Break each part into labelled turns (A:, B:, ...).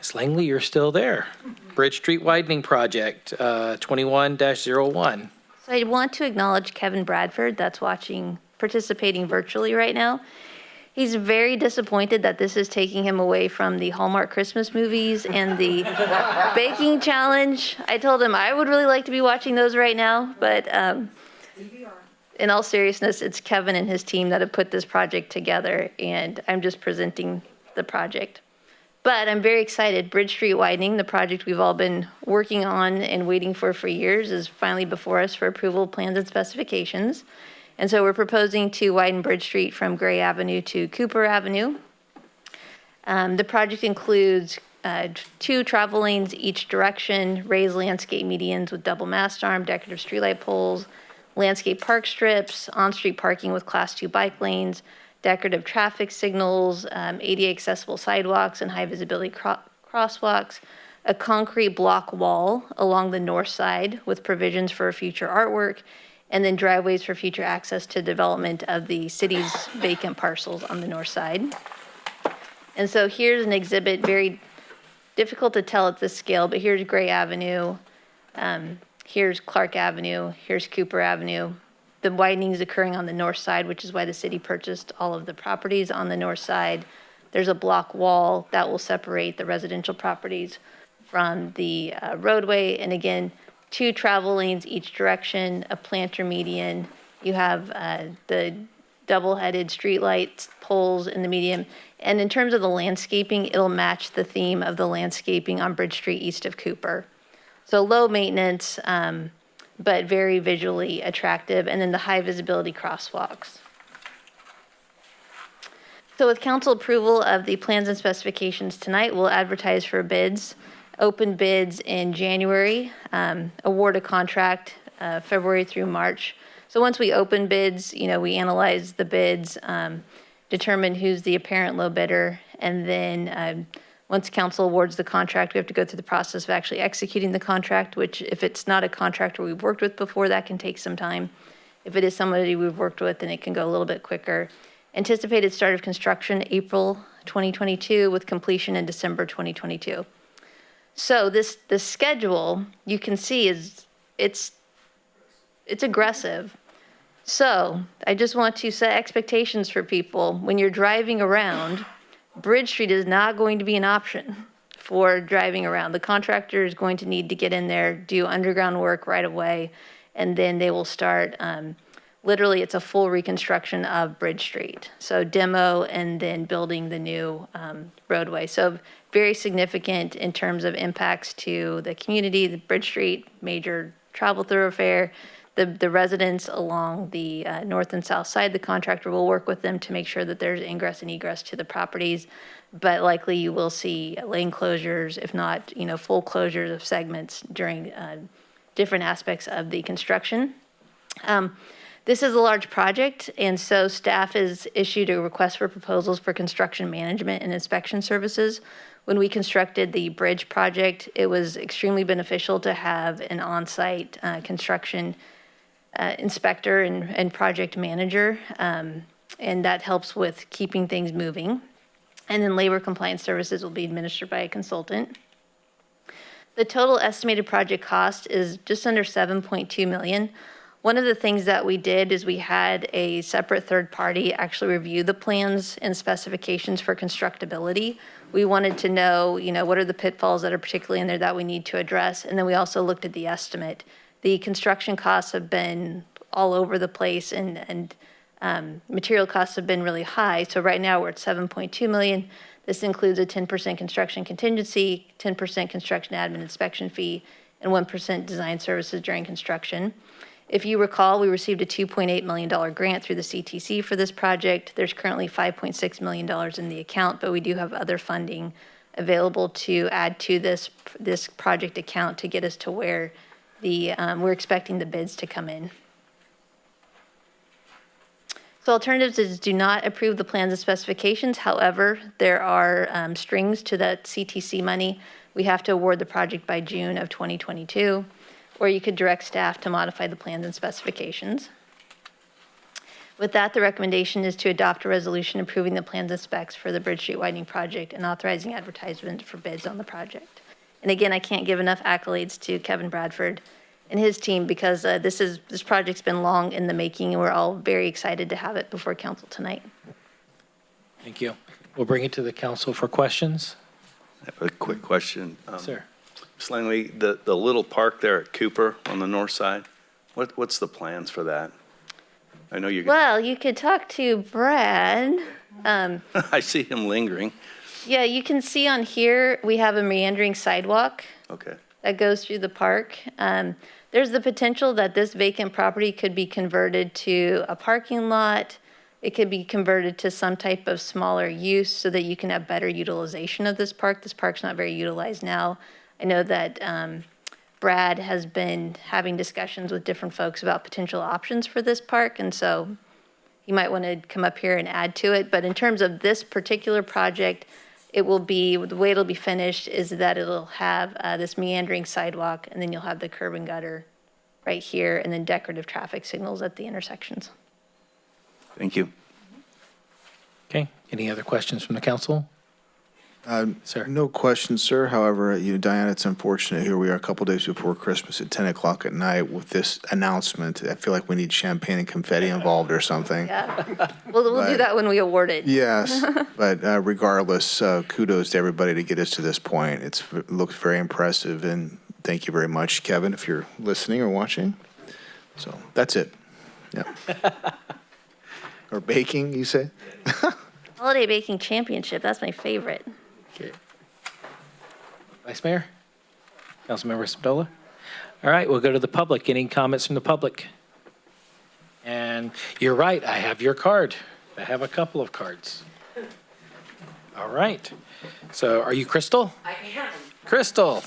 A: Ms. Langley, you're still there. Bridge Street Widening Project, 21-01.
B: So I want to acknowledge Kevin Bradford that's participating virtually right now. He's very disappointed that this is taking him away from the Hallmark Christmas movies and the baking challenge. I told him I would really like to be watching those right now, but in all seriousness, it's Kevin and his team that have put this project together, and I'm just presenting the project. But I'm very excited. Bridge Street Widening, the project we've all been working on and waiting for years, is finally before us for approval, plans, and specifications. And so we're proposing to widen Bridge Street from Gray Avenue to Cooper Avenue. The project includes 2 travel lanes each direction, raised landscape medians with double mast arm, decorative streetlight poles, landscape park strips, on-street parking with Class 2 bike lanes, decorative traffic signals, ADA accessible sidewalks and high visibility crosswalks, a concrete block wall along the north side with provisions for future artwork, and then driveways for future access to development of the city's vacant parcels on the north side. And so here's an exhibit, very difficult to tell at this scale, but here's Gray Avenue, here's Clark Avenue, here's Cooper Avenue. The widening is occurring on the north side, which is why the city purchased all of the properties on the north side. There's a block wall that will separate the residential properties from the roadway. And again, 2 travel lanes each direction, a planter median. You have the double-headed streetlight poles in the median. And in terms of the landscaping, it'll match the theme of the landscaping on Bridge Street east of Cooper. So low maintenance, but very visually attractive. And then the high visibility crosswalks. So with council approval of the plans and specifications tonight, we'll advertise for bids. Open bids in January, award a contract February through March. So once we open bids, we analyze the bids, determine who's the apparent low bidder, and then once council awards the contract, we have to go through the process of actually executing the contract, which if it's not a contractor we've worked with before, that can take some time. If it is somebody we've worked with, then it can go a little bit quicker. Anticipated start of construction, April 2022, with completion in December 2022. So the schedule you can see it's aggressive. So I just want to set expectations for people. When you're driving around, Bridge Street is not going to be an option for driving around. The contractor is going to need to get in there, do underground work right away, and then they will start, literally it's a full reconstruction of Bridge Street. So demo and then building the new roadway. So very significant in terms of impacts to the community, the Bridge Street, major travel thoroughfare, the residents along the north and south side. The contractor will work with them to make sure that there's ingress and egress to the properties, but likely you will see lane closures, if not, full closures of segments during different aspects of the construction. This is a large project, and so staff has issued a request for proposals for construction management and inspection services. When we constructed the bridge project, it was extremely beneficial to have an on-site construction inspector and project manager, and that helps with keeping things moving. And then labor compliance services will be administered by a consultant. The total estimated project cost is just under $7.2 million. One of the things that we did is we had a separate third party actually review the plans and specifications for constructability. We wanted to know, what are the pitfalls that are particularly in there that we need to address, and then we also looked at the estimate. The construction costs have been all over the place, and material costs have been really high. So right now we're at $7.2 million. This includes a 10% construction contingency, 10% construction admin inspection fee, and 1% design services during construction. If you recall, we received a $2.8 million grant through the CTC for this project. There's currently $5.6 million in the account, but we do have other funding available to add to this project account to get us to where we're expecting the bids to come in. So alternatives is do not approve the plans and specifications. However, there are strings to that CTC money. We have to award the project by June of 2022, or you could direct staff to modify the plans and specifications. With that, the recommendation is to adopt a resolution approving the plans and specs for the Bridge Street widening project and authorizing advertisement for bids on the project. And again, I can't give enough accolades to Kevin Bradford and his team because this project's been long in the making, and we're all very excited to have it before council tonight.
A: Thank you. We'll bring it to the council for questions.
C: I have a quick question.
A: Sir.
C: Ms. Langley, the little park there at Cooper on the north side, what's the plans for that? I know you're,
B: Well, you could talk to Brad.
C: I see him lingering.
B: Yeah, you can see on here, we have a meandering sidewalk
C: Okay.
B: that goes through the park. There's the potential that this vacant property could be converted to a parking lot. It could be converted to some type of smaller use so that you can have better utilization of this park. This park's not very utilized now. I know that Brad has been having discussions with different folks about potential options for this park, and so you might want to come up here and add to it. But in terms of this particular project, it will be, the way it'll be finished is that it'll have this meandering sidewalk, and then you'll have the curb and gutter right here, and then decorative traffic signals at the intersections.
C: Thank you.
A: Okay. Any other questions from the council? Sir.
D: No question, sir. However, Diana, it's unfortunate. Here we are a couple days before Christmas at 10 o'clock at night with this announcement. I feel like we need champagne and confetti involved or something.
B: Yeah, we'll do that when we award it.
D: Yes, but regardless, kudos to everybody to get us to this point. It looks very impressive, and thank you very much, Kevin, if you're listening or watching. So that's it. Yeah. Or baking, you say?
B: Holiday Baking Championship, that's my favorite.
A: Okay. Vice Mayor? Councilmember Spadola? All right, we'll go to the public. Any comments from the public? And you're right, I have your card. I have a couple of cards. All right. So are you Crystal?
E: I am.
A: Crystal.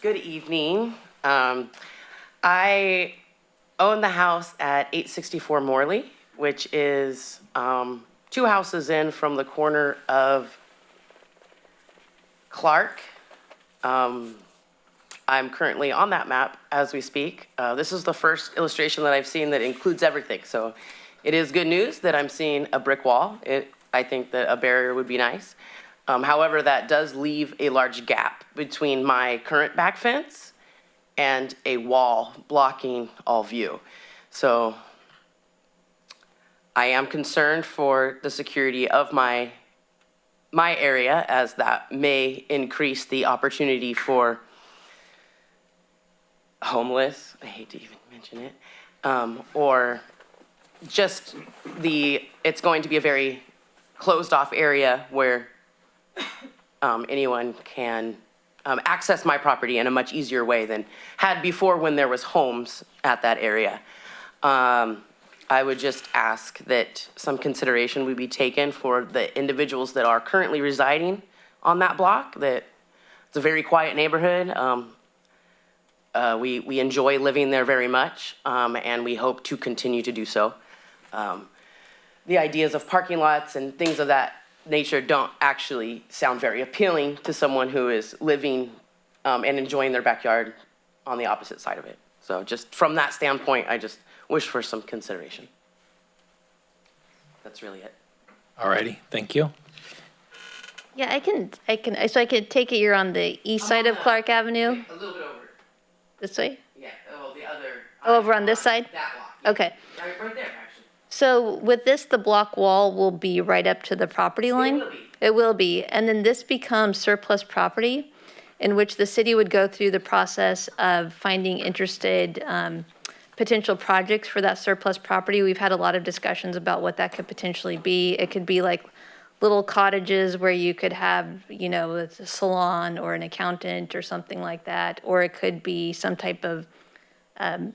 E: Good evening. I own the house at 864 Morley, which is 2 houses in from the corner of Clark. I'm currently on that map as we speak. This is the first illustration that I've seen that includes everything. So it is good news that I'm seeing a brick wall. I think that a barrier would be nice. However, that does leave a large gap between my current back fence and a wall blocking all view. So I am concerned for the security of my area, as that may increase the opportunity for homeless, I hate to even mention it, or just it's going to be a very closed off area where anyone can access my property in a much easier way than had before when there was homes at that area. I would just ask that some consideration would be taken for the individuals that are currently residing on that block, that it's a very quiet neighborhood. We enjoy living there very much, and we hope to continue to do so. The ideas of parking lots and things of that nature don't actually sound very appealing to someone who is living and enjoying their backyard on the opposite side of it. So just from that standpoint, I just wish for some consideration. That's really it.
A: All righty, thank you.
B: Yeah, I can, so I could take it you're on the east side of Clark Avenue,
E: A little bit over.
B: this way?
E: Yeah, well, the other.
B: Oh, over on this side?
E: That block. Yeah.
B: Okay.
E: Right there, actually.
B: So with this, the block wall will be right up to the property line?
E: will be.
B: It will be. And then this becomes surplus property in which the city would go through the process of finding interested potential projects for that surplus property. We've had a lot of discussions about what that could potentially be. It could be like little cottages where you could have, a salon or an accountant or something like that. Or it could be some type of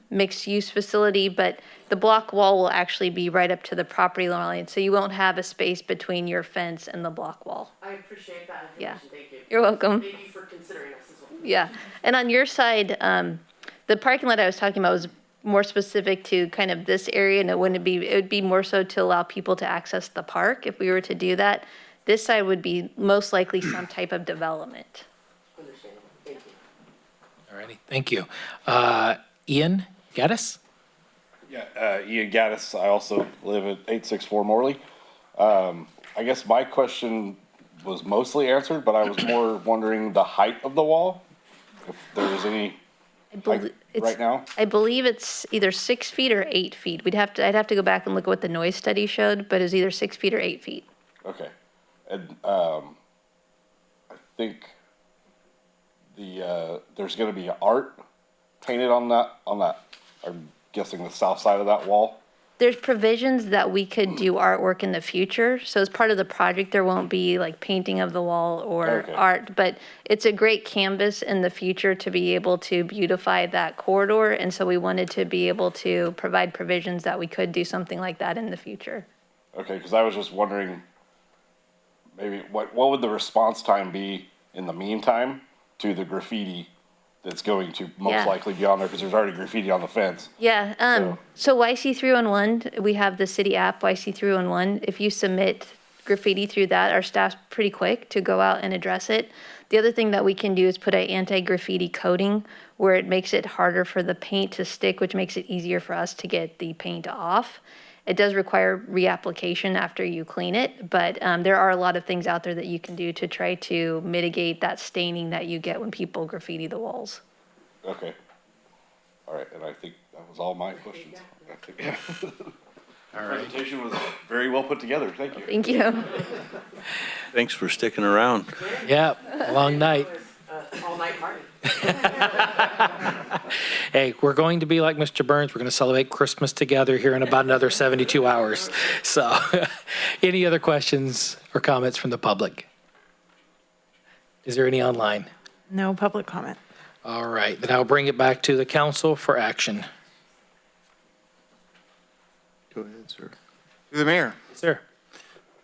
B: mixed-use facility, but the block wall will actually be right up to the property line, so you won't have a space between your fence and the block wall.
E: I appreciate that
B: Yeah.
E: information. Thank you.
B: You're welcome.
E: Thank you for considering us as well.
B: Yeah, and on your side, the parking lot I was talking about was more specific to kind of this area, and it would be more so to allow people to access the park if we were to do that. This side would be most likely some type of development.
E: Understandable. Thank you.
A: All righty, thank you. Ian Gaddis?
F: Yeah, Ian Gaddis. I also live at 864 Morley. I guess my question was mostly answered, but I was more wondering the height of the wall, if there was any, like, right now?
B: I believe it's either 6 feet or 8 feet. I'd have to go back and look at what the noise study showed, but it's either 6 feet or 8 feet.
F: Okay. And I think there's going to be art painted on that, I'm guessing the south side of that wall.
B: There's provisions that we could do artwork in the future. So as part of the project, there won't be like painting of the wall or
F: Okay.
B: art, but it's a great canvas in the future to be able to beautify that corridor. And so we wanted to be able to provide provisions that we could do something like that in the future.
F: Okay, because I was just wondering, maybe what would the response time be in the meantime to the graffiti that's going to most
B: Yeah.
F: likely be on there, because there's already graffiti on the fence.
B: Yeah, so YC311, we have the city app, YC311. If you submit graffiti through that, our staff's pretty quick to go out and address it. The other thing that we can do is put an anti-graffiti coating where it makes it harder for the paint to stick, which makes it easier for us to get the paint off. It does require reapplication after you clean it, but there are a lot of things out there that you can do to try to mitigate that staining that you get when people graffiti the walls.
F: Okay. All right, and I think that was all my questions.
A: All right.
F: Presentation was very well put together, thank you.
B: Thank you.
C: Thanks for sticking around.
A: Yeah, long night.
E: All-night party.
A: Hey, we're going to be like Mr. Burns. We're going to celebrate Christmas together here in about another 72 hours. So, any other questions or comments from the public? Is there any online?
G: No public comment.
A: All right, then I'll bring it back to the council for action.
D: Go ahead, sir.
H: Through the mayor,
A: Sir.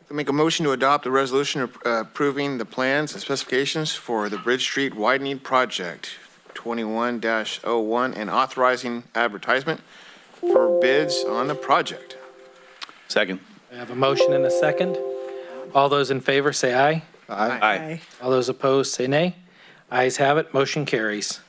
H: I make a motion to adopt a resolution approving the plans and specifications for the Bridge Street Widening Project 21-01 and authorizing advertisement for bids on the project.
C: Second.
A: I have a motion and a second. All those in favor say aye.
C: Aye.
A: All those opposed say nay. Ayes have it, motion carries.